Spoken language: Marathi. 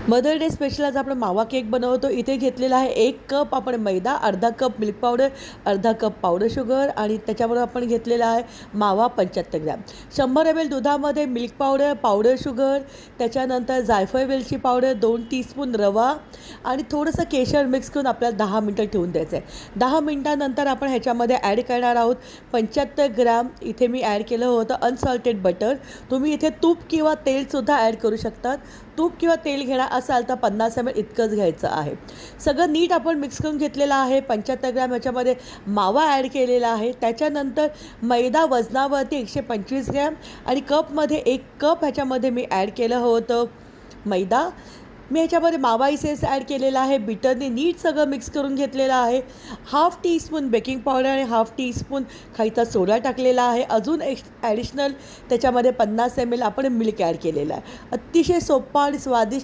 मदर डे स्पेशल आज आपण मावा केक बनवतो. इथे घेतलेला आहे 1 कप आपण मैदा, अर्धा कप मिल्क पावडर, अर्धा कप पावडर शुगर आणि त्याच्याबरोबर आपण घेतलेला आहे मावा 75 ग्रॅम. 100 ml दुधामध्ये मिल्क पावडर, पावडर शुगर, त्याच्यानंतर जायफळ वेलची पावडर, 2 टीस्पून रवा आणि थोडंसं केशर मिक्स करून आपल्याला 10 मिनटं ठेवून द्यायचं आहे. 10 मिनटानंतर आपण ह्याच्यामध्ये ॲड करणार आहोत 75 ग्रॅम. इथे मी ॲड केलं होतं अनसॉल्टेड बटर. तुम्ही इथे तूप किंवा तेलसुद्धा ॲड करू शकतात. तूप किंवा तेल घेणार असाल तर 50 ml इतकंच घ्यायचं आहे. सगळं नीट आपण मिक्स करून घेतलेलं आहे. 75 ग्रॅम ह्याच्यामध्ये मावा ॲड केलेला आहे. त्याच्यानंतर मैदा वजनावरती 125 ग्रॅम आणि कपमध्ये 1 कप ह्याच्यामध्ये मी ॲड केलं होतं मैदा. मी ह्याच्यामध्ये मावा इसेन्स ॲड केलेला आहे. बीटरने नीट सगळं मिक्स करून घेतलेलं आहे. हाफ टीस्पून बेकिंग पावडर आणि हाफ टीस्पून खायचा सोडा टाकलेला आहे. अजून ॲडिशनल त्याच्यामध्ये 50 ml आपण मिल्क ॲड केलेलं आहे. अतिशय सोपा आणि स्वादिष्ट